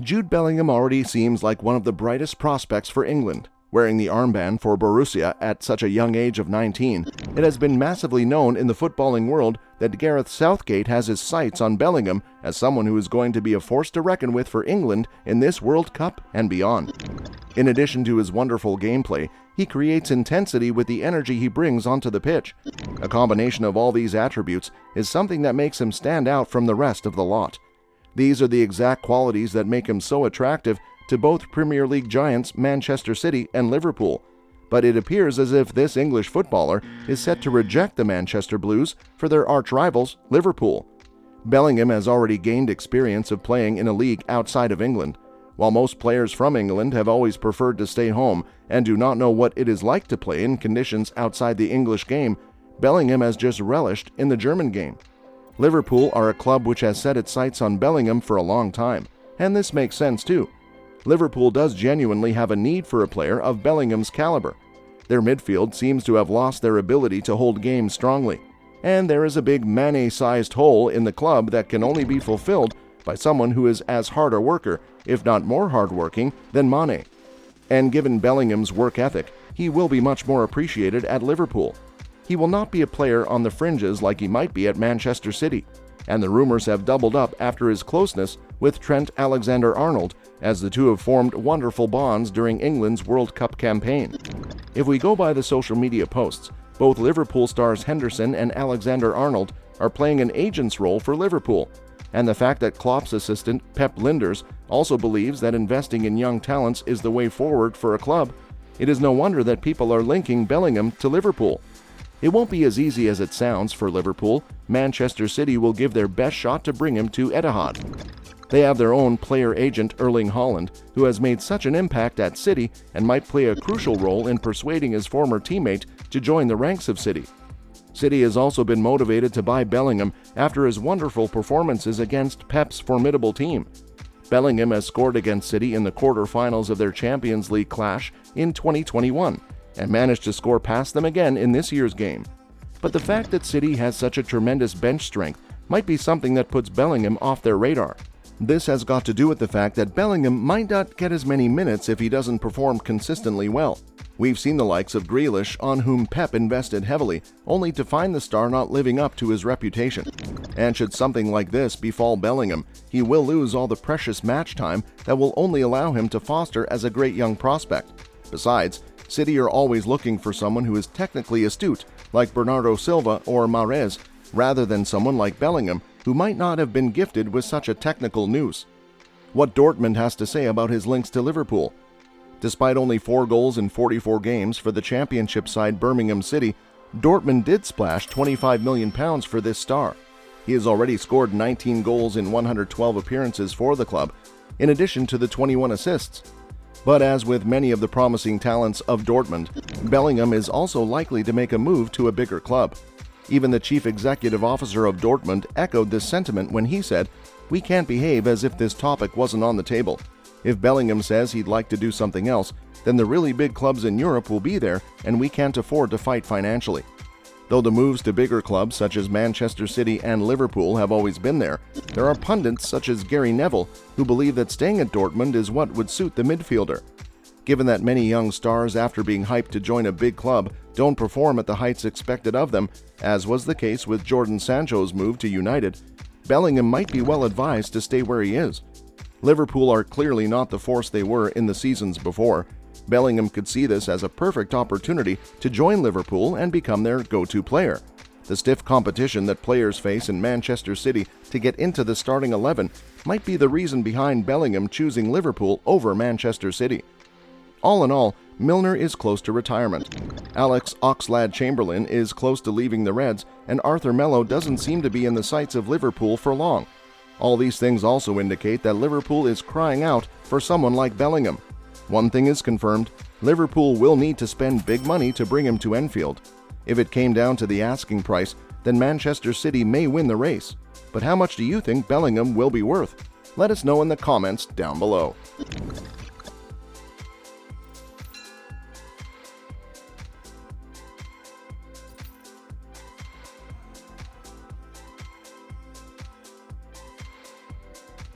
Jude Bellingham already seems like one of the brightest prospects for England. Wearing the armband for Borussia at such a young age of 19, it has been massively known in the footballing world that Gareth Southgate has his sights on Bellingham as someone who is going to be a force to reckon with for England in this World Cup and beyond. In addition to his wonderful gameplay, he creates intensity with the energy he brings onto the pitch. A combination of all these attributes is something that makes him stand out from the rest of the lot. These are the exact qualities that make him so attractive to both Premier League giants Manchester City and Liverpool, but it appears as if this English footballer is set to reject the Manchester Blues for their arch-rivals, Liverpool. Bellingham has already gained experience of playing in a league outside of England. While most players from England have always preferred to stay home and do not know what it is like to play in conditions outside the English game, Bellingham has just relished in the German game. Liverpool are a club which has set its sights on Bellingham for a long time, and this makes sense too. Liverpool does genuinely have a need for a player of Bellingham's caliber. Their midfield seems to have lost their ability to hold games strongly, and there is a big Mane-sized hole in the club that can only be fulfilled by someone who is as hard a worker, if not more hard-working, than Mane. And given Bellingham's work ethic, he will be much more appreciated at Liverpool. He will not be a player on the fringes like he might be at Manchester City, and the rumors have doubled up after his closeness with Trent Alexander-Arnold, as the two have formed wonderful bonds during England's World Cup campaign. If we go by the social media posts, both Liverpool stars Henderson and Alexander-Arnold are playing an agent's role for Liverpool, and the fact that Klopp's assistant Pep Lijnders also believes that investing in young talents is the way forward for a club, it is no wonder that people are linking Bellingham to Liverpool. It won't be as easy as it sounds for Liverpool. Manchester City will give their best shot to bring him to Etihad. They have their own player agent Erling Haaland, who has made such an impact at City and might play a crucial role in persuading his former teammate to join the ranks of City. City has also been motivated to buy Bellingham after his wonderful performances against Pep's formidable team. Bellingham has scored against City in the quarter-finals of their Champions League clash in 2021 and managed to score past them again in this year's game. But the fact that City has such a tremendous bench strength might be something that puts Bellingham off their radar. This has got to do with the fact that Bellingham might not get as many minutes if he doesn't perform consistently well. We've seen the likes of Grealish, on whom Pep invested heavily, only to find the star not living up to his reputation. And should something like this befall Bellingham, he will lose all the precious match time that will only allow him to foster as a great young prospect. Besides, City are always looking for someone who is technically astute, like Bernardo Silva or Mahrez, rather than someone like Bellingham, who might not have been gifted with such a technical nous. What Dortmund has to say about his links to Liverpool. Despite only 4 goals in 44 games for the championship side Birmingham City, Dortmund did splash £25 million for this star. He has already scored 19 goals in 112 appearances for the club, in addition to the 21 assists. But as with many of the promising talents of Dortmund, Bellingham is also likely to make a move to a bigger club. Even the chief executive officer of Dortmund echoed this sentiment when he said, "We can't behave as if this topic wasn't on the table. If Bellingham says he'd like to do something else, then the really big clubs in Europe will be there and we can't afford to fight financially." Though the moves to bigger clubs such as Manchester City and Liverpool have always been there are pundits such as Gary Neville who believe that staying at Dortmund is what would suit the midfielder. Given that many young stars, after being hyped to join a big club, don't perform at the heights expected of them, as was the case with Jadon Sancho's move to United, Bellingham might be well advised to stay where he is. Liverpool are clearly not the force they were in the seasons before. Bellingham could see this as a perfect opportunity to join Liverpool and become their go-to player. The stiff competition that players face in Manchester City to get into the starting 11 might be the reason behind Bellingham choosing Liverpool over Manchester City. All in all, Milner is close to retirement. Alex Oxlade-Chamberlain is close to leaving the Reds, and Arthur Melo doesn't seem to be in the sights of Liverpool for long. All these things also indicate that Liverpool is crying out for someone like Bellingham. One thing is confirmed, Liverpool will need to spend big money to bring him to Anfield. If it came down to the asking price, then Manchester City may win the race. But how much do you think Bellingham will be worth? Let us know in the comments down below.